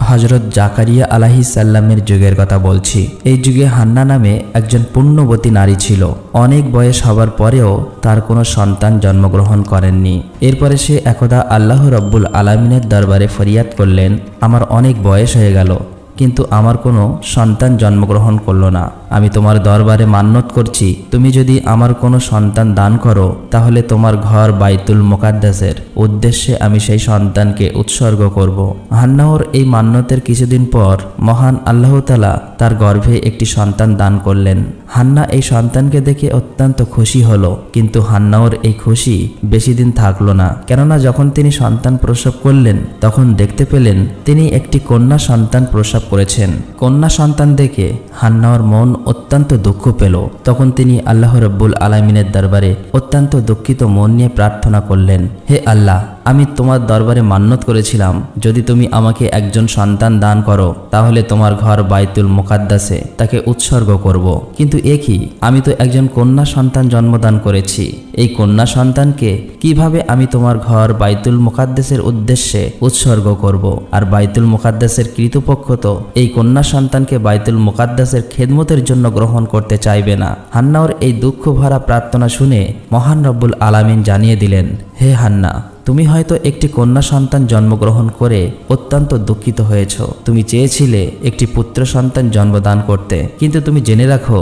হযরত জাকারিয়া আলাইহিস সালামের যুগের কথা বলছি। এই যুগে হান্না নামে একজন পুণ্যবতী নারী ছিল। অনেক বয়স হবার পরেও তার কোনো সন্তান জন্মগ্রহণ করেননি। এরপরে সে একদা আল্লাহ রব্বুল আলামিনের দরবারে ফরিয়াদ করলেন, আমার অনেক বয়স হয়ে গেল, কিন্তু আমার কোনো সন্তান জন্মগ্রহণ করলো না। আমি তোমার দরবারে মান্নত করছি, তুমি যদি আমার কোনো সন্তান দান করো তাহলে তোমার ঘর বাইতুল মুকাদ্দাসের উদ্দেশ্যে আমি সেই সন্তানকে উৎসর্গ করব। হান্নাহর এই মান্নতের কিছুদিন পর মহান আল্লাহ তাআলা তার গর্ভে একটি সন্তান দান করলেন। হান্না এই সন্তানকে দেখে অত্যন্ত খুশি হলো, কিন্তু হান্নাহর এই খুশি বেশি দিন থাকলো না। কেননা যখন তিনি সন্তান প্রসব করলেন তখন দেখতে পেলেন তিনি একটি কন্যা সন্তান প্রসব করেছেন। কন্যা সন্তান দেখে হান্নাহর মন অত্যন্ত দুঃখ পেল। তখন তিনি আল্লাহ রব্বুল আলামিনের দরবারে অত্যন্ত দুঃখিত মন নিয়ে প্রার্থনা করলেন, হে আল্লাহ, আমি তোমার দরবারে মান্নত করেছিলাম যদি তুমি আমাকে একজন সন্তান দান করো তাহলে তোমার ঘর বাইতুল মুকাদ্দাসে তাকে উৎসর্গ করব। কিন্তু কি, আমি তো একজন কন্যা সন্তান জন্মদান করেছি। এই কন্যা সন্তানকে কিভাবে আমি তোমার ঘর বাইতুল মুকাদ্দাসের উদ্দেশ্যে উৎসর্গ করব? আর বাইতুল মুকাদ্দাসের কৃতপক্ষ তো এই কন্যা সন্তানকে বাইতুল মুকাদ্দাসের খেদমতের জন্য গ্রহণ করতে চাইবে না। হান্নাহর এই দুঃখ ভরা প্রার্থনা শুনে মহান রব্বুল আলামিন জানিয়ে দিলেন, হে হান্না, তুমি হয়তো একটি কন্যা সন্তান জন্মগ্রহণ করে অত্যন্ত দুঃখিত হয়েছ। তুমি চেয়েছিলে একটি পুত্র সন্তান জন্মদান করতে, কিন্তু তুমি জেনে রাখো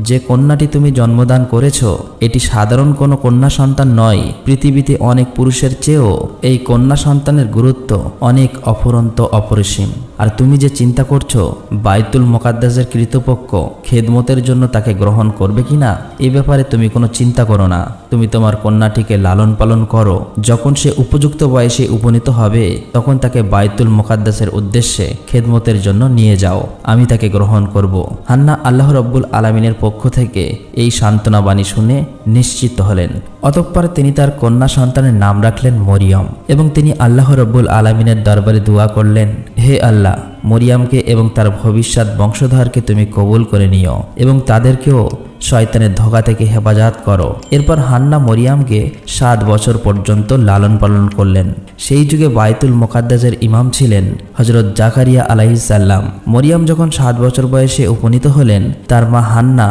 যে কন্যাটি তুমি জন্মদান করেছ এটি সাধারণ কোনো কন্যা সন্তান নয়। পৃথিবীতে অনেক পুরুষের চেয়েও এই কন্যা সন্তানের গুরুত্ব অনেক অফুরন্ত অপরিসীম। আর তুমি যে চিন্তা করছো বাইতুল মুকাদ্দাসের কৃতপক্ষ খেদমতের জন্য তাকে গ্রহণ করবে কিনা, এই ব্যাপারে তুমি কোনো চিন্তা করো না। তুমি তোমার কন্যাটিকে লালন পালন করো, যখন সে উপযুক্ত বয়সে উপনীত হবে তখন তাকে বাইতুল মুকাদ্দাসের উদ্দেশ্যে খেদমতের জন্য নিয়ে যাও, আমি তাকে গ্রহণ করব। হান্না আল্লাহ রব্বুল আলামিনের পক্ষ থেকে এই সান্ত্বনা বাণী শুনে নিশ্চিত হলেন। অতঃপর তিনি তার কন্যা সন্তানের নাম রাখলেন মরিয়ম এবং তিনি আল্লাহ রব্বুল আলামিনের দরবারে দোয়া করলেন, হে আল্লাহ, মরিয়মকে এবং তার ভবিষ্যৎ বংশধরকে তুমি কবুল করে নিও এবং তাদেরকেও শয়তানের ধোঁকা থেকে হেফাজত করো। এরপর হান্না মরিয়মকে 7 বছর পর্যন্ত লালন পালন করলেন। সেই যুগে বাইতুল মুকাদ্দাসের ইমাম ছিলেন হযরত জাকারিয়া আলাইহিস সালাম। মরিয়ম যখন 7 বছর বয়সে উপনীত হলেন, তার মা হান্না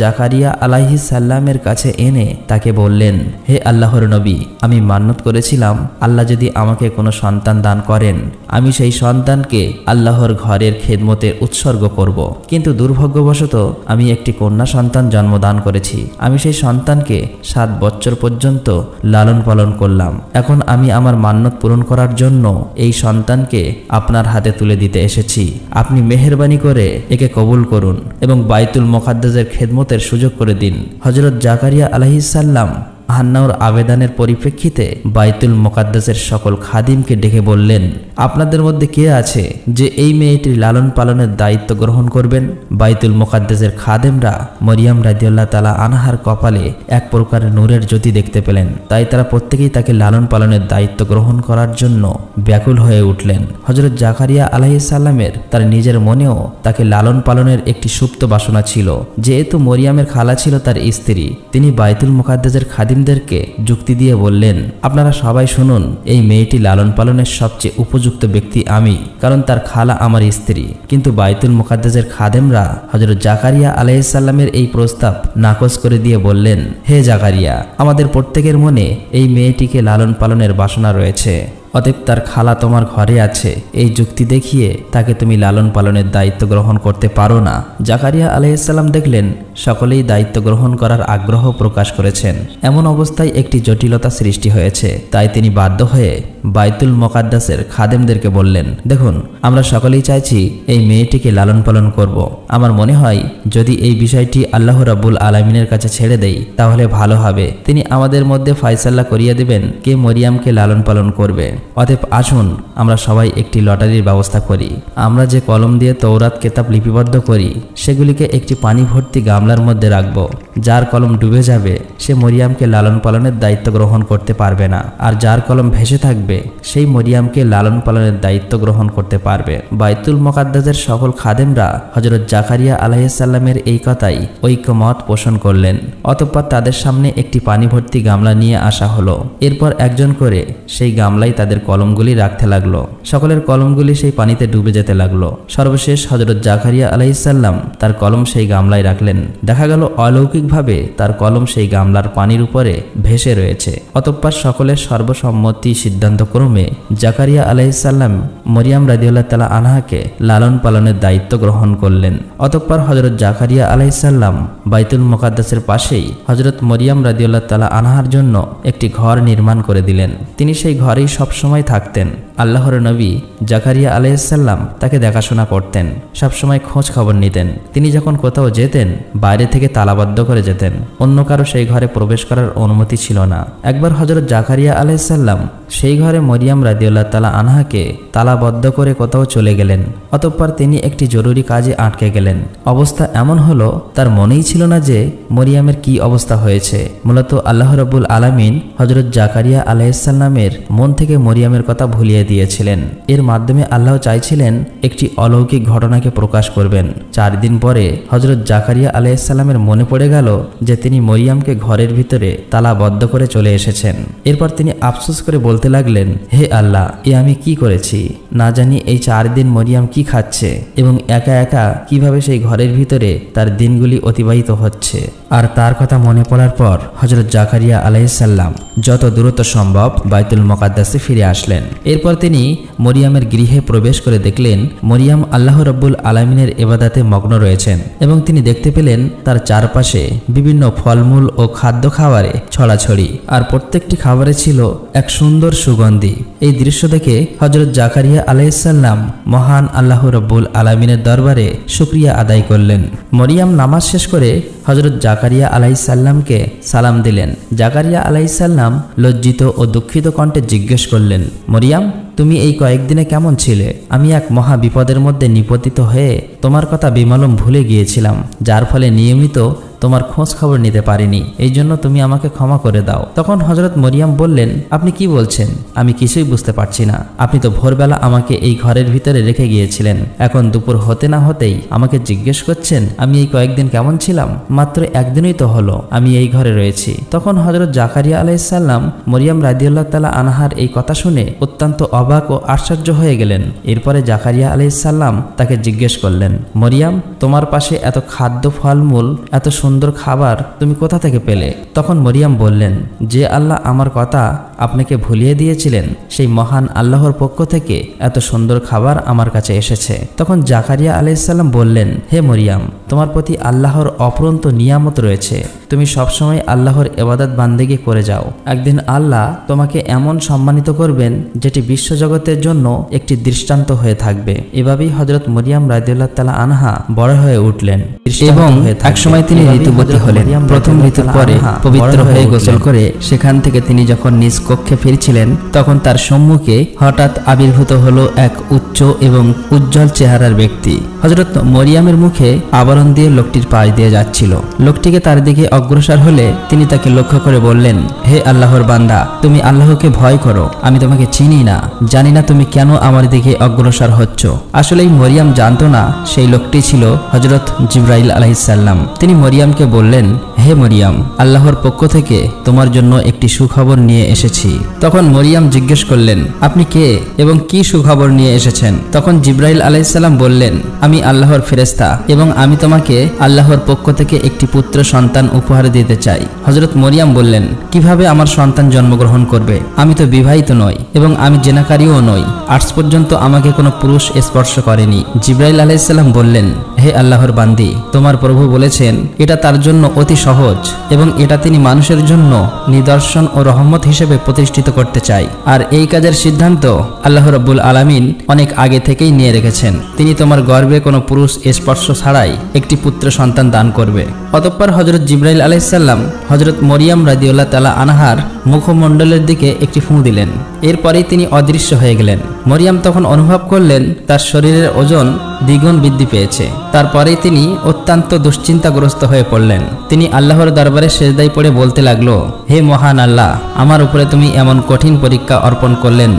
জাকারিয়া আলাইহিস সালামের কাছে এনে তাকে বললেন, হে আল্লাহর নবী, আমি মান্নত করেছিলাম আল্লাহ যদি আমাকে কোনো সন্তান দান করেন আমি সেই সন্তানকে আল্লাহর ঘরের খেদমতে উৎসর্গ করব। কিন্তু দুর্ভাগ্যবশত আমি একটি কন্যা সন্তান জন্মদান করেছি। আমি সেই সন্তানকে 7 বছর পর্যন্ত লালন পালন করলাম। এখন আমি আমার মান্নত পূরণ করার জন্য এই সন্তানকে আপনার হাতে তুলে দিতে এসেছি। আপনি মেহেরবানি করে একে কবুল করুন এবং বাইতুল মুকাদ্দাসের খেদমতের সুযোগ করে দিন। হযরত জাকারিয়া আলাইহিস সালাম হান্নাহর আবেদনের পরিপ্রেক্ষিতে বাইতুল মুকাদ্দাসের সকল খাদিমকে ডেকে বললেন, আপনাদের মধ্যে কে আছে যে এই মেয়েটির লালন পালনের দায়িত্ব গ্রহণ করবেন? বাইতুল মুকাদ্দাসের খাদেমরা মরিয়ম রাদিয়াল্লাহু তাআলা আনহার কপালে এক প্রকারের নূরের জ্যোতি দেখতে পেলেন, তাই তারা প্রত্যেকেই তাকে লালন পালনের দায়িত্ব গ্রহণ করার জন্য ব্যাকুল হয়ে উঠলেন। হযরত জাকারিয়া আলাইহিস সালামের তার নিজের মনেও তাকে লালন পালনের একটি সুপ্ত বাসনা ছিল। যেহেতু মরিয়মের খালা ছিল তার স্ত্রী, তিনি বাইতুল মুকাদ্দাসের খাদিমদেরকে যুক্তি দিয়ে বললেন, আপনারা সবাই শুনুন, এই মেয়েটি লালন পালনের সবচেয়ে উপযুক্ত ব্যক্তি আমি, কারণ তার খালা আমার স্ত্রী। কিন্তু বাইতুল মুকাদ্দাসের খাদেমরা হযরত জাকারিয়া আলাইহিস সালামের এই প্রস্তাব নাকচ করে দিয়ে বললেন, হে জাকারিয়া, আমাদের প্রত্যেকের মনে এই মেয়েটিকে লালন পালনের বাসনা রয়েছে, অতএব তার খালা তোমার ঘরে আছে, এই যুক্তি দেখিয়ে তাকে তুমি লালন পালনের দায়িত্ব গ্রহণ করতে পারো না। জাকারিয়া আলাইহিস সালাম দেখলেন সকলেই দায়িত্ব গ্রহণ করার আগ্রহ প্রকাশ করেছেন। এমন অবস্থায় একটি জটিলতা সৃষ্টি হয়েছে, তাই তিনি বাধ্য হয়ে বাইতুল মুকাদ্দাসের খাদেমদেরকে বললেন, দেখুন, আমরা সকলেই চাইছি এই মেয়েটিকে লালন পালন করব। আমার মনে হয় যদি এই বিষয়টি আল্লাহ রাব্বুল আলামিনের কাছে ছেড়ে দেই তাহলে ভালো হবে। তিনি আমাদের মধ্যে ফয়সালা করিয়ে দেবেন কে মরিয়মকে লালন পালন করবে। অতএব আসুন আমরা সবাই একটি লটারির ব্যবস্থা করি। আমরা যে কলম দিয়ে তৌরাত কিতাব লিপিবদ্ধ করি সেগুলিকে একটি পানি ভর্তি গামলার মধ্যে রাখব। যার কলম ডুবে যাবে সে মরিয়মকে লালন পালনের দায়িত্ব গ্রহণ করতে পারবে না, আর যার কলম ভেসে থাকবে সেই মরিয়মকে লালন পালনের দায়িত্ব গ্রহণ করতে পারবে। বাইতুল মুকাদ্দাসের সকল খাদেমরা হযরত জাকারিয়া আলাইহিস সালামের এই কথাই ঐক্যমত পোষণ করলেন। অতঃপর তাদের সামনে একটি পানি ভর্তি গামলা নিয়ে আসা হলো। এরপর একজন করে সেই গামলায় তাদের তাদের কলমগুলি রাখতে লাগলো। সকলের কলমগুলি সেই পানিতে ডুবে যেতে লাগলো। সর্বশেষ হযরত জাকারিয়া আলাইহিসসালাম তার কলম সেই গামলায় রাখলেন। দেখা গেল অলৌকিকভাবে তার কলম সেই গামলার পানির উপরে ভেসে রয়েছে। অতঃপর সকলের সর্বসম্মতি সিদ্ধান্তক্রমে জাকারিয়া আলাইহিসসালাম মরিয়াম রাদিয়াল্লাহু তাআলা আনহাকে লালন পালনের দায়িত্ব গ্রহণ করলেন। অতঃপর হযরত জাকারিয়া আলাইহিসসালাম বাইতুল মুকাদ্দাসের পাশেই হযরত মরিয়াম রাদিয়াল্লাহু তাআলা আনহার জন্য একটি ঘর নির্মাণ করে দিলেন। তিনি সেই ঘরেই সবসময় থাকতেন। আল্লাহর নবী জাকারিয়া আলাইহিসসালাম তাকে দেখাশোনা করতেন, সবসময় খোঁজ খবর নিতেন। তিনি যখন কোথাও যেতেন বাইরে থেকে তালাবদ্ধ করে যেতেন, অন্য কারো সেই ঘরে প্রবেশ করার অনুমতি ছিল না। একবার হযরত জাকারিয়া আলাইহিসসালাম সেই ঘরে মরিয়াম রাদিয়াল্লাহু তাআলা আনহাকে তালাবদ্ধ করে কোথাও চলে গেলেন। অতঃপর তিনি একটি জরুরি কাজে আটকে গেলেন। অবস্থা এমন হলো তার মনেই ছিল না যে মরিয়ামের কি অবস্থা হয়েছে। মূলত আল্লাহ রাব্বুল আলামিন হযরত জাকারিয়া আলাইহিসসালামের মন থেকে মরিয়ামের কথা ভুলিয়ে দিয়েছিলেন। এর মাধ্যমে আল্লাহ চাইছিলেন একটি অলৌকিক ঘটনাকে প্রকাশ করবেন। 4 দিন পরে হযরত জাকারিয়া আলাইহিসসালামের মনে পড়ে গেল যে তিনি মরিয়ামকে ঘরের ভিতরে তালাবদ্ধ করে চলে এসেছেন। এরপর তিনি আফসোস করে বলতে লাগলেন, হে আল্লাহ, এ আমি কি করেছি? না জানি এই 4 দিন মরিয়াম কি খাচ্ছে এবং একা একা কিভাবে সেই ঘরের ভিতরে তার দিনগুলি অতিবাহিত হচ্ছে। আর তার কথা মনে পড়ার পর হযরত জাকারিয়া আলাইহিসসালাম যত দ্রুত সম্ভব বাইতুল মুকাদ্দাসে ফিরে আসলেন। এরপর তিনি মরিয়ামের গৃহে প্রবেশ করে দেখলেন মরিয়াম আল্লাহ রাব্বুল আলামিনের ইবাদতে মগ্ন রয়েছেন এবং তিনি দেখতে পেলেন তার চারপাশে বিভিন্ন ফলমূল ও খাদ্য খাবারে ছড়াছড়ি, আর প্রত্যেকটি খাবারে ছিল এক সুন্দর সুগন্ধি। এই দৃশ্য দেখে হযরত জাকারিয়া আলাইহিসসালাম মহান আল্লাহ রাব্বুল আলামিনের দরবারে শুকরিয়া আদায় করলেন। মরিয়াম নামাজ শেষ করে হযরত জাকারিয়া আলাইহিসসালামকে সালাম দিলেন। জাকারিয়া আলাইহিসসালাম লজ্জিত ও দুঃখিত কণ্ঠে জিজ্ঞেস করলেন, মরিয়াম, তুমি এই কয়েকদিনে কেমন ছিলে? আমি এক মহা বিপদের মধ্যে নিপতিত হয়ে তোমার কথা বেমালুম ভুলে গিয়েছিলাম, যার ফলে নিয়মিত তোমার খোঁজ খবর নিতে পারিনি। এই জন্য তুমি আমাকে ক্ষমা করে দাও। তখন হযরত মরিয়াম বললেন, আপনি কি বলছেন? আমি কিছুই বুঝতে পারছি না। আপনি তো ভোরবেলা আমাকে এই ঘরের ভিতরে রেখে গিয়েছিলেন, এখন দুপুর হতে না হতেই আমাকে জিজ্ঞেস করছেন আমি এই কয়েকদিন কেমন ছিলাম? মাত্র একদিনই তো হলো আমি এই ঘরে রয়েছি। তখন হযরত জাকারিয়া আলাইহিসসালাম মরিয়াম রাদিয়াল্লাহু তাআলা আনহার এই কথা শুনে অত্যন্ত অবাক ও আশ্চর্য হয়ে গেলেন। এরপরে জাকারিয়া আলাইহিসসালাম তাকে জিজ্ঞেস করলেন, মরিয়াম, তোমার পাশে এত খাদ্য ফলমূল, এত সুন্দর খাবার তুমি কোথা থেকে পেলে? তখন মরিয়াম বললেন, যে আল্লাহ আমার কথা আপনাকে ভুলিয়ে দিয়েছিলেন সেই মহান আল্লাহর পক্ষ থেকে এত সুন্দর খাবার আমার কাছে এসেছে। তখন জাকারিয়া আলাইহিসসালাম বললেন, হে মরিয়াম, তোমার প্রতি আল্লাহর অপরন্ত নিয়ামত রয়েছে। তুমি সবসময় আল্লাহর ইবাদত বান্দেগি করে যাও। একদিন আল্লাহ তোমাকে এমন সম্মানিত করবেন যেটি বিশ্বজগতের জন্য একটি দৃষ্টান্ত হয়ে থাকবে। এভাবেই হযরত মরিয়াম রাদিয়াল্লাহু তাআলা আনহা বড় হয়ে উঠলেন এবং একসময় তিনি ঋতুবতী হলেন। প্রথম ঋতুর পরে পবিত্র হয়ে গোসল করে সেখান থেকে তিনি যখন নিজ কক্ষে ফিরছিলেন তখন তার সম্মুখে হঠাৎ আবির্ভূত হলো এক উচ্চ এবং উজ্জ্বল চেহারার ব্যক্তি। হযরত মরিয়ামের মুখে আবরণ দিয়ে লোকটির পাশ দিয়ে যাচ্ছিল। লোকটিকে তার দিকে অগ্রসর হলে তিনি তাকে লক্ষ্য করে বললেন, হে আল্লাহর বান্দা, তুমি আল্লাহকে ভয় করো। আমি তোমাকে চিনি না, জানি না তুমি কেন আমার দিকে অগ্রসর হচ্ছ। আসলেই মরিয়াম জানতো না সেই লোকটি ছিল হযরত জিবরাইল আলাইহিসসালাম। তিনি মরিয়ামকে বললেন, হে মরিয়াম, আল্লাহর পক্ষ থেকে তোমার জন্য একটি সুখবর নিয়ে এসেছি। তখন মরিয়াম জিজ্ঞেস করলেন, আপনি কে এবং কি সুখবর নিয়ে এসেছেন? তখন জিবরাইল আলাইহিসসালাম বললেন, আমি আল্লাহর ফেরেশতা এবং আমি তোমাকে আল্লাহর পক্ষ থেকে একটি পুত্র সন্তান উপহার দিতে চাই। হযরত মরিয়াম বললেন, কিভাবে আমার সন্তান জন্মগ্রহণ করবে? আমি তো বিবাহিত নই এবং আমি জেনাকারীও নই। আজ পর্যন্ত আমাকে কোনো পুরুষ স্পর্শ করেনি। জিবরাইল আলাইহিসসালাম বললেন, হে আল্লাহর বান্দি, তোমার প্রভু বলেছেন এটা তার জন্য অতি সহজ এবং এটা তিনি মানুষের জন্য নিদর্শন ও রহমত হিসেবে প্রতিষ্ঠিত করতে চাই। আর এই কাজের সিদ্ধান্ত আল্লাহ রাব্বুল আলামিন অনেক আগে থেকেই নিয়ে রেখেছেন। তিনি তোমার গর্ভে কোনো পুরুষ স্পর্শ ছাড়াই একটি পুত্র সন্তান দান করবে। অতঃপর হযরত জিবরাইল আলাইহিসসালাম হযরত মরিয়াম রাদিয়াল্লাহু তাআলা আনহার মুখমণ্ডলের দিকে একটি ফুঁ দিলেন। এরপরেই তিনি অদৃশ্য হয়ে গেলেন। মরিয়াম তখন অনুভব করলেন তার শরীরের ওজন দ্বিগুণ বৃদ্ধি পেয়েছে। তারপরেই তিনি অত্যন্ত দুশ্চিন্তাগ্রস্ত হয়ে পড়লেন। তিনি আল্লাহর দরবারে সেজদায় পড়ে বলতে লাগলো, হে মহান আল্লাহ, আমার উপরে তুমি এমন কঠিন পরীক্ষা অর্পণ করলেন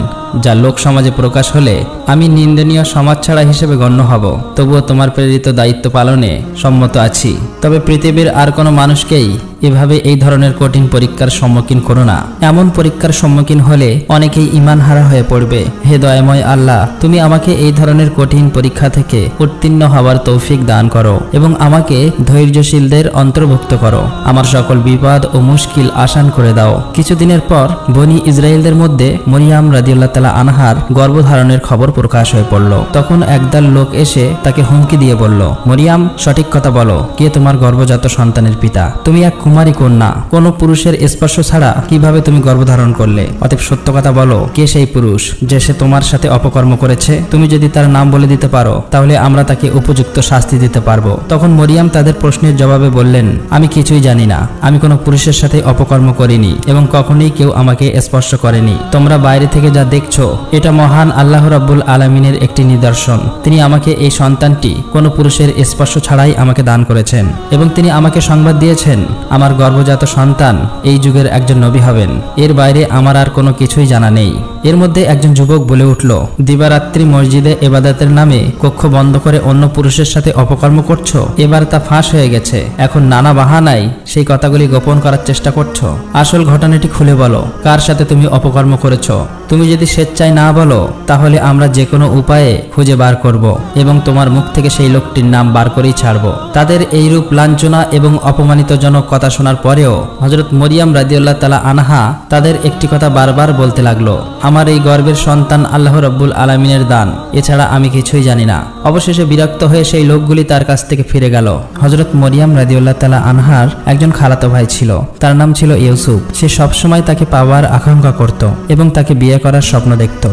যা লোক সমাজে প্রকাশ হলে আমি নিন্দনীয় সমাজছাড়া হিসেবে গণ্য হব। তবুও তোমার প্রেরিত দায়িত্ব পালনে সম্মত আছি। তবে পৃথিবীর আর কোনো মানুষকেই এভাবে এই ধরনের কঠিন পরীক্ষার সম্মুখীন করো না। এমন পরীক্ষার সম্মুখীন হলে অনেকেই ঈমানহারা হয়ে পড়বে। হে দয়াময় আল্লাহ, তুমি আমাকে এই ধরনের কঠিন পরীক্ষা থেকে উত্তীর্ণ হওয়ার তৌফিক দান করো এবং আমাকে ধৈর্যশীলদের অন্তর্ভুক্ত করো। আমার সকল বিপদ ও মুশকিল আসান করে দাও। কিছুদিনের পর বনি ইসরায়েলদের মধ্যে মরিয়াম রাদিয়াল্লাহু তাআলা আনহার গর্ভধারণের খবর প্রকাশ হয়ে পড়ল। তখন একদল লোক এসে তাকে হুমকি দিয়ে বলল, মরিয়াম, সঠিক কথা বলো, কে তোমার গর্ভজাত সন্তানের পিতা? তুমি এক কুমারী কন্যা, কোনো পুরুষের স্পর্শ ছাড়া কিভাবে তুমি গর্ভধারণ করলে? অতএব সত্য কথা বলো, কে সেই পুরুষ যে সে তোমার সাথে অপকর্ম করেছে? তুমি যদি তার নাম বলে দিতে পারো তাহলে আমরা তাকে উপযুক্ত শাস্তি দিতে পারবো। তখন মরিয়াম তাদের প্রশ্নের জবাবে বললেন, আমি কিছুই জানি না। আমি কোনো পুরুষের সাথে অপকর্ম করিনি এবং কখনোই কেউ আমাকে স্পর্শ করেনি। তোমরা বাইরে থেকে যা দেখছো এটা মহান আল্লাহ রাব্বুল আলামিনের একটি নিদর্শন। তিনি আমাকে এই সন্তানটি কোনো পুরুষের স্পর্শ ছাড়াই আমাকে দান করেছেন এবং তিনি আমাকে সংবাদ দিয়েছেন আমার গর্ভজাত সন্তান এই যুগের একজন নবী হবেন। এর বাইরে আমার আর কোনো কিছুই জানা নেই। এর মধ্যে একজন যুবক বলে উঠল, দিবারাত্রি মসজিদে ইবাদতের নামে কক্ষ বন্ধ করে অন্য পুরুষের সাথে অপকর্ম করছো। এবার তা ফাঁস হয়ে গেছে। এখন নানা বাহানায় সেই কথাগুলি গোপন করার চেষ্টা করছো। আসল ঘটনাটি খুলে বলো, কার সাথে তুমি অপকর্ম করেছো? তুমি যদি স্বেচ্ছায় না বলো তাহলে আমরা যে কোনো উপায়ে খুঁজে বার করব এবং তোমার মুখ থেকে সেই লোকটির নাম বার করেই ছাড়ব। তাদের এইরূপ লাঞ্ছনা এবং অপমানিতজনক কথা শোনার পরেও হযরত মরিয়াম রাদিয়াল্লাহু তাআলা আনহা তাদের একটি কথা বারবার বলতে লাগলো, আমার এই গর্ভের সন্তান আল্লাহ রাব্বুল আলামিনের দান, এছাড়া আমি কিছুই জানি না। অবশেষে বিরক্ত হয়ে সেই লোকগুলি তার কাছ থেকে ফিরে গেল। হযরত মরিয়াম রাদিয়াল্লাহু তাআলা আনহার একজন খালাতো ভাই ছিল, তার নাম ছিল ইউসুফ। সে সবসময় তাকে পাওয়ার আকাঙ্ক্ষা করত এবং তাকে বিয়ে করার স্বপ্ন দেখত।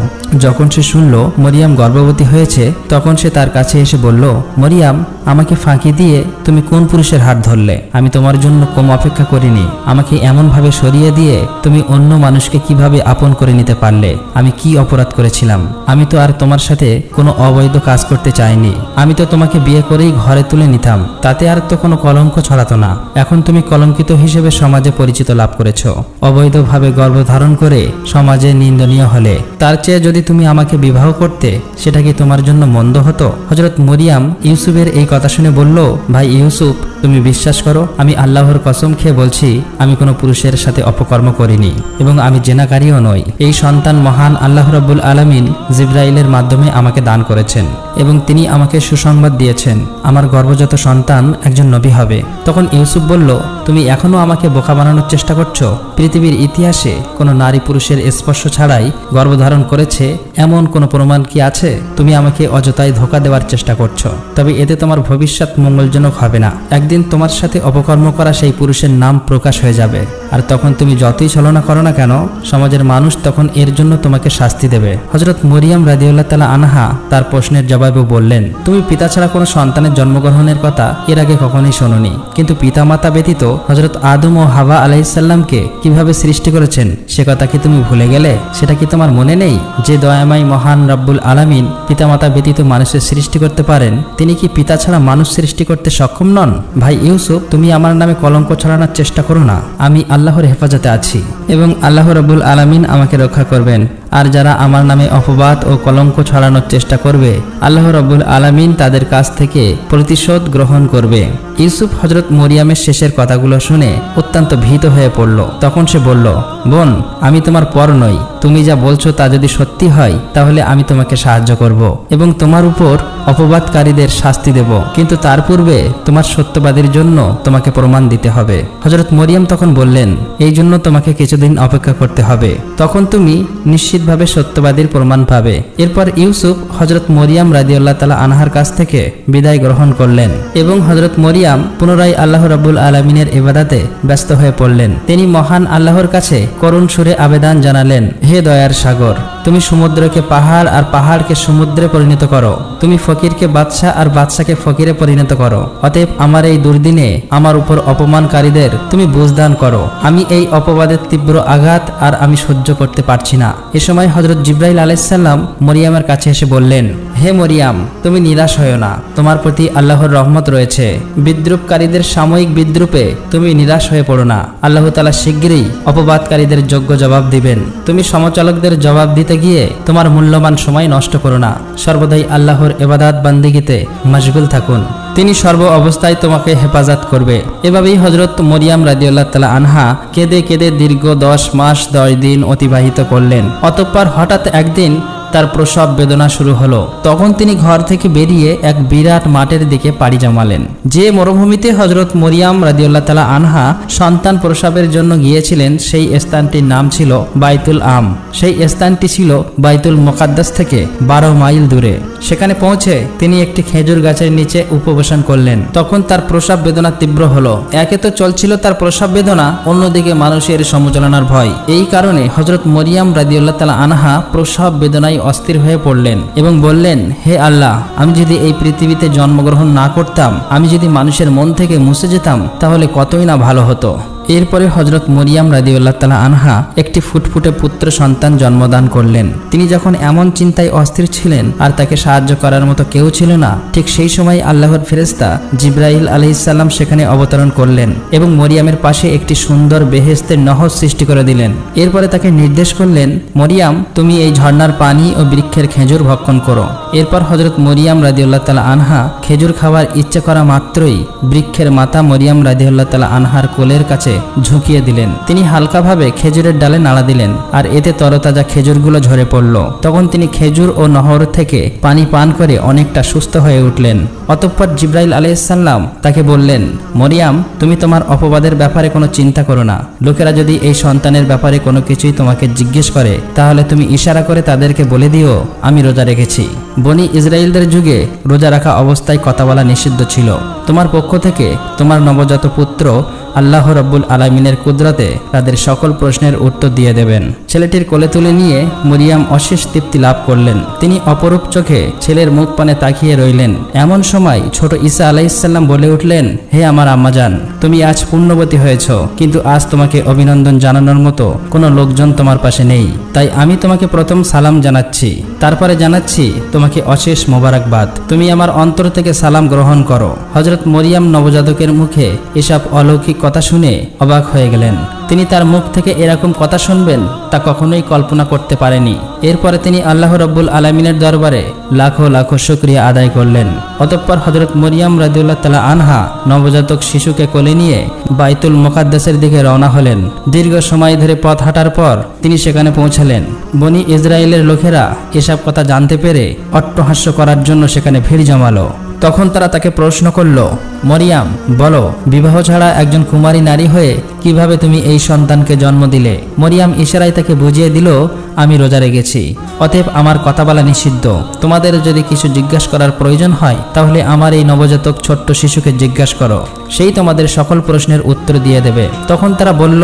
যখন সে শুনল মরিয়াম গর্ভবতী হয়েছে তখন সে তার কাছে এসে বলল, মরিয়াম, আমাকে ফাঁকি দিয়ে তুমি কোন পুরুষের হাত ধরলে? আমি তোমার জন্য কম অপেক্ষা করিনি। আমাকে এমনভাবে সরিয়ে দিয়ে তুমি অন্য মানুষকে কিভাবে আপন করে নিতে পারলে? আমি কি অপরাধ করেছিলাম? আমি তো আর তোমার সাথে কোনো অবৈধ কাজ করতে চাইনি। আমি তো তোমাকে বিয়ে করেই ঘরে তুলে নিতাম, তাতে আর তো কোনো কলঙ্ক ছড়াতো না। এখন তুমি কলঙ্কিত হিসেবে সমাজে পরিচিত লাভ করেছো। অবৈধভাবে গর্ভধারণ করে সমাজে নিন্দনীয় হলে। তার চেয়ে যদি তুমি আমাকে বিবাহ করতে সেটা কি তোমার জন্য মন্দ হতো? হযরত মরিয়াম ইউসুফের এই কথা শুনে বলল, ভাই ইউসুফ, তুমি বিশ্বাস করো, আমি আল্লাহর কসম খেয়ে বলছি আমি কোনো পুরুষের সাথে অপকর্ম করিনি এবং আমি জেনাকারীও নই। এই সন্তান মহান আল্লাহ রাব্বুল আলামিন জিবরাইলের মাধ্যমে আমাকে দান করেছেন এবং তিনি আমাকে সুসংবাদ দিয়েছেন আমার গর্ভজাত সন্তান একজন নবী হবে। তখন ইউসুফ বলল, তুমি এখনো আমাকে বোকা বানানোর চেষ্টা করছো? পৃথিবীর ইতিহাসে কোনো নারী পুরুষের স্পর্শ ছাড়াই গর্ভধারণ করেছে এমন কোনো প্রমাণ কি আছে? তুমি আমাকে অযথাই ধোঁকা দেওয়ার চেষ্টা করছো, তবে এতে তোমার ভবিষ্যৎ মঙ্গলজনক হবে না। একদিন তোমার সাথে অপকর্ম করা সেই পুরুষের নাম প্রকাশ হয়ে যাবে, আর তখন তুমি যতই ছলনা করো না কেন সমাজের মানুষ তখন এর জন্য তোমাকে শাস্তি দেবে। হযরত মরিয়াম রাদিয়াল্লাহু তাআলা আনহা তার প্রশ্নের জবাবে বললেন, তুমি পিতা ছাড়া কোনো সন্তানের জন্মগ্রহণের কথা এর আগে কখনোই শোনোনি, কিন্তু পিতামাতা ব্যতীত হযরত আদম ও হাওয়া আলাইহিস সালামকে কিভাবে সৃষ্টি করেছেন সে কথা কি তুমি ভুলে গেলে? সেটা কি তোমার মনে নেই যে দয়াময় মহান রাব্বুল আলামিন পিতামাতা ব্যতীত মানুষের সৃষ্টি করতে পারেন, তিনি কি পিতা ছাড়া মানুষ সৃষ্টি করতে সক্ষম নন? ভাই ইউসুফ, তুমি আমার নামে কলঙ্ক ছড়ানোর চেষ্টা করো না। আমি আল্লাহর হেফাজতে আছি এবং আল্লাহ রাব্বুল আলামিন আমাকে রক্ষা করবেন। আর যারা আমার নামে অপবাদ ও কলঙ্ক ছড়ানোর চেষ্টা করবে আল্লাহ রাব্বুল আলামিন তাদের কাছ থেকে প্রতিশোধ গ্রহণ করবে। ইউসুফ হযরত মরিয়ামের শেষের কথাগুলো শুনে অত্যন্ত ভীত হয়ে পড়ল। তখন সে বলল, বোন, আমি তোমার পর নই। তুমি যা বলছো তা যদি সত্যি হয় তাহলে আমি তোমাকে সাহায্য করব এবং তোমার উপর অপবাদকারীদের শাস্তি দেব, কিন্তু তার পূর্বে তোমার সত্যবাদীর জন্য তোমাকে প্রমাণ দিতে হবে। হযরত মরিয়াম তখন বললেন, এই জন্য তোমাকে কিছুদিন অপেক্ষা করতে হবে, তখন তুমি নিশ্চিতভাবে সত্যবাদীর প্রমাণ পাবে। এরপর ইউসুফ হযরত মরিয়াম রাদিয়াল্লাহু তাআলা আনহার কাছ থেকে বিদায় গ্রহণ করলেন এবং হযরত মরিয়াম পুনরায় আল্লাহ রাব্বুল আলামিনের ইবাদতে ব্যস্ত হয়ে পড়লেন। তিনি মহান আল্লাহর কাছে করুণ সুরে আবেদন জানালেন, হে দয়ার সাগর, তুমি সমুদ্রকে পাহাড় আর পাহাড়কে সমুদ্রে পরিণত করো। তুমি ফকিরকে বাদশা আর বাদশাকে ফকিরে পরিণত করো। অতএব আমার এই দুর্দিনে আমার উপর অপমানকারীদের তুমি বুঝদান করো। আমি এই অপবাদের তীব্র আঘাত আর আমি সহ্য করতে পারছি না। এ সময় হযরত জিবরাইল আলাইহিস সালাম মরিয়ামের কাছে এসে বললেন, হে মরিয়াম, তুমি নিরাশ হয়ো না, তোমার প্রতি আল্লাহর রহমত রয়েছে। বিদ্রুপকারীদের সাময়িক বিদ্রুপে তুমি নিরাশ হয়ে পড়ো না। আল্লাহ তাআলা শিগগিরই অপবাদকারীদের যোগ্য জবাব দিবেন। তুমি সমচালকদের জবাব দিতে গিয়ে তোমার মূল্যবান সময় নষ্ট করো না। সর্বদাই আল্লাহর ইবাদত বান্দিগিতে মশগুল থাকুন। তিনি সর্ব অবস্থায় তোমাকে হেফাজত করবে। এভাবেই হযরত মরিয়ম রাদিয়াল্লাহু তাআলা আনহা কেঁদে কেঁদে দীর্ঘ 10 মাস 10 দিন অতিবাহিত করলেন। অতঃপর হঠাৎ একদিন তার প্রসব বেদনা শুরু হলো। তখন তিনি ঘর থেকে বেরিয়ে এক বিরাট মাঠের দিকে পাড়ি জমালেন। যে মরুভূমিতে হযরত মরিয়ম রাদিয়াল্লাহু তাআলা আনহা সন্তান প্রসবের জন্য গিয়েছিলেন, সেই স্থানটির নাম ছিল বাইতুল আম। সেই স্থানটি ছিল বাইতুল মুকাদ্দাস থেকে 12 মাইল দূরে। সেখানে পৌঁছে তিনি একটি খেজুর গাছের নিচে উপবেশন করলেন। তখন তার প্রসব বেদনা তীব্র হলো। একে তো চলছিল তার প্রসব বেদনা, অন্যদিকে মানুষের সমচলনার ভয়। এই কারণে হযরত মরিয়ম রাদিয়াল্লাহু তাআলা আনহা প্রসব বেদনায় অস্থির হয়ে পড়লেন এবং বললেন, হে আল্লাহ, আমি যদি এই পৃথিবীতে জন্মগ্রহণ না করতাম, আমি যদি মানুষের মন থেকে মুছে যেতাম, তাহলে কতই না ভালো হতো। এরপরে হযরত মরিয়ম রাদিয়াল্লাহু তাআলা আনহা একটি ফুটফুটে পুত্র সন্তান জন্মদান করলেন। তিনি যখন এমন চিন্তায় অস্থির ছিলেন আর তাকে সাহায্য করার মতো কেউ ছিল না, ঠিক সেই সময় আল্লাহর ফেরেশতা জিবরাইল আলাইহিস সালাম সেখানে অবতরণ করলেন এবং মরিয়মের পাশে একটি সুন্দর বেহেশতের নহর সৃষ্টি করে দিলেন। এরপরে তাকে নির্দেশ করলেন, মরিয়ম, তুমি এই ঝর্ণার পানি ও বৃক্ষের খেজুর ভক্ষণ করো। এরপর হযরত মরিয়ম রাদিয়াল্লাহু তাআলা আনহা খেজুর খাওয়ার ইচ্ছে করা মাত্রই বৃক্ষের মাথা মরিয়ম রাদিয়াল্লাহু তাআলা আনহার কোলের কাছে ঝুঁকিয়ে দিলেন। তিনি হালকাভাবে খেজুরের ডালে নাড়া দিলেন আর এতে তরতাজা খেজুরগুলো ঝরে পড়ল। তখন তিনি খেজুর ও নহর থেকে পানি পান করে অনেকটা সুস্থ হয়ে উঠলেন। অতঃপর জিবরাইল আলাইহিস সালাম তাকে বললেন, মরিয়ম, তুমি তোমার অপবাদের ব্যাপারে কোনো চিন্তা করো না। লোকেরা যদি এই সন্তানের ব্যাপারে কোনো কিছুই তোমাকে জিজ্ঞেস করে, তাহলে তুমি ইশারা করে তাদেরকে বলে দিও আমি রোজা রেখেছি। বনি ইসরাইলদের যুগে রোজা রাখা অবস্থায় কথা বলা নিষিদ্ধ ছিল। তোমার পক্ষ থেকে তোমার নবজাত পুত্র আল্লাহ রাব্বুল আলামিনের কুদরতে তাদের সকল প্রশ্নের উত্তর দিয়ে দেবেন। ছেলেটির কোলে তুলে নিয়ে মরিয়ম অশেষ তৃপ্তি লাভ করলেন। তিনি অপরূপ চোখে ছেলের মুখ পানে তাকিয়ে রইলেন। এমন সময় ছোট ঈসা আলাইহিস সালাম বলে উঠলেন, হে আমার আম্মাজান, তুমি আজ পুণ্যবতী হয়েছ, কিন্তু আজ তোমাকে অভিনন্দন জানানোর মতো কোনো লোকজন তোমার পাশে নেই। তাই আমি তোমাকে প্রথম সালাম জানাচ্ছি, তারপরে জানাচ্ছি তোমাকে অশেষ মোবারকবাদ। তুমি আমার অন্তর থেকে সালাম গ্রহণ করো। হযরত মরিয়ম নবজাতকের মুখে এসব অলৌকিক কথা শুনে অবাক হয়ে গেলেন। তিনি তার মুখ থেকে এরকম কথা শুনবেন তা কখনোই কল্পনা করতে পারেনি। এরপরে তিনি আল্লাহ রাব্বুল আলামিনের দরবারে লাখো লাখো শুকরিয়া আদায় করলেন। অতঃপর হযরত মরিয়ম রাদিয়াল্লাহু তাআলা আনহা নবজাতক শিশুকে কোলে নিয়ে বাইতুল মুকাদ্দাসের দিকে রওনা হলেন। দীর্ঘ সময় ধরে পথ হাঁটার পর তিনি সেখানে পৌঁছালেন। বনি ইসরায়েলের লোকেরা এসব কথা জানতে পেরে অট্টহাস্য করার জন্য সেখানে ভিড় জমালো। তখন তারা তাকে প্রশ্ন করল, মরিয়ম, বলো, বিবাহ ছাড়া একজন কুমারী নারী হয়ে কিভাবে তুমি এই সন্তানকে জন্ম দিলে? মরিয়ম ইশারায় তাকে বুঝিয়ে দিল, আমি রোজা রেখেছি, অতএব আমার কথা বলা নিষিদ্ধ। তোমাদের যদি কিছু জিজ্ঞাসা করার প্রয়োজন হয়, তাহলে আমার এই নবজাতক ছোট্ট শিশুকে জিজ্ঞাসা করো, সেই তোমাদের সকল প্রশ্নের উত্তর দিয়ে দেবে। তখন তারা বলল,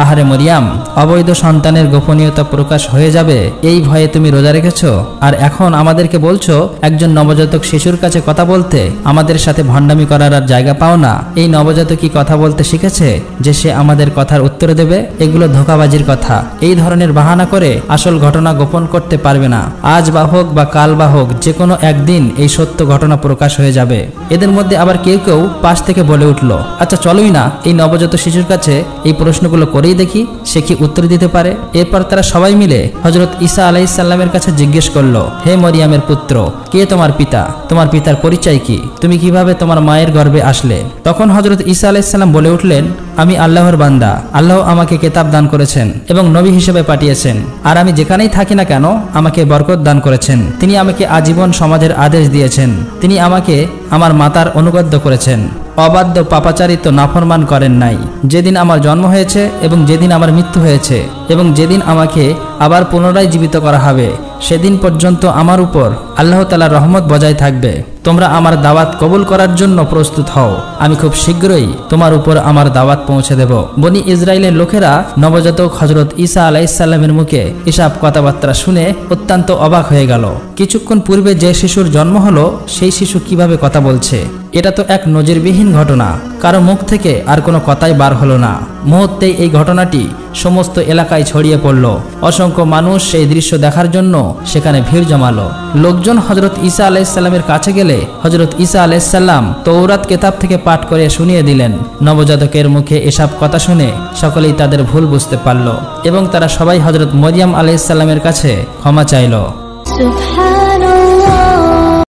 আহারে মরিয়ম, অবৈধ সন্তানের গোপনীয়তা প্রকাশ হয়ে যাবে এই ভয়ে তুমি রোজা রেখেছো, আর এখন আমাদেরকে বলছো একজন নবজাতক শিশুর কাছে কথা বলতে? আমাদের সাথে ভণ্ডামি করার আর জায়গা পাও না। এই নবজাতক কি কথা বলতে শিখেছে যে সে আমাদের কথার উত্তর দেবে? এগুলো ধোঁকাবাজির কথা। এই ধরনের বাহানা করে আসল ঘটনা গোপন করতে পারবে না। আজ বা হোক বা কাল বা হোক, যে কোনো একদিন এই সত্য ঘটনা প্রকাশ হয়ে যাবে। এদের মধ্যে আবার কেউ কেউ পাশ থেকে বলে উঠল, আচ্ছা চলোই না এই নবজাত শিশুর কাছে এই প্রশ্নগুলো করেই দেখি, সে কি উত্তর দিতে পারে। এরপর তারা সবাই মিলে হযরত ঈসা আলাইহিস সালামের কাছে জিজ্ঞেস করলো, হে মরিয়মের পুত্র, কে তোমার পিতা? তোমার পিতার পরিচয় কি? তুমি কিভাবে তোমার মায়ের গর্ভে আসলে? তখন হযরত ঈসা আলাইহিস সালাম বলে উঠলেন, আমি আল্লাহর বান্দা। আল্লাহ আমাকে কিতাব দান করেছেন এবং নবী হিসেবে পাঠিয়েছেন, আর আমি যেখানেই থাকি না কেন আমাকে বরকত দান করেছেন। তিনি আমাকে আজীবন সমাজের আদেশ দিয়েছেন। তিনি আমাকে আমার মাতার অনুগত করেছেন, অবাধ্য পাপাচারিত নাফরমান করেন নাই। যেদিন আমার জন্ম হয়েছে এবং যেদিন আমার মৃত্যু হয়েছে এবং যেদিন আমাকে আবার পুনরায় জীবিত করা হবে, সেদিন পর্যন্ত আমার উপর আল্লাহ তাআলার রহমত বজায় থাকবে। তোমরা আমার দাওয়াত কবুল করার জন্য প্রস্তুত হও। আমি খুব শীঘ্রই তোমার উপর আমার দাওয়াত পৌঁছে দেব। বনি ইসরায়েলের লোকেরা নবজাতক হযরত ঈসা আলাইহিস সালামের মুখে এসব কথাবার্তা শুনে অত্যন্ত অবাক হয়ে গেল। কিছুক্ষণ পূর্বে যে শিশুর জন্ম হলো, সেই শিশু কিভাবে কথা বলছে? এটা তো এক নজিরবিহীন ঘটনা। কারো মুখ থেকে আর কোনো কথাই বার হলো না। মুহূর্তেই এই ঘটনাটি সমস্ত এলাকায় ছড়িয়ে পড়ল। অসংখ্য মানুষ সেই দৃশ্য দেখার জন্য সেখানে ভিড় জমালো। লোকজন হযরত ঈসা আলাইহিস সালামের কাছে গেলে হযরত ঈসা আলাইহিস সালাম তৌরাত কিতাব থেকে পাঠ করে শুনিয়ে দিলেন। নবজাতকের মুখে এসব কথা শুনে সকলেই তাদের ভুল বুঝতে পারল এবং তারা সবাই হযরত মরিয়ম আলাইহিস সালামের কাছে ক্ষমা চাইল।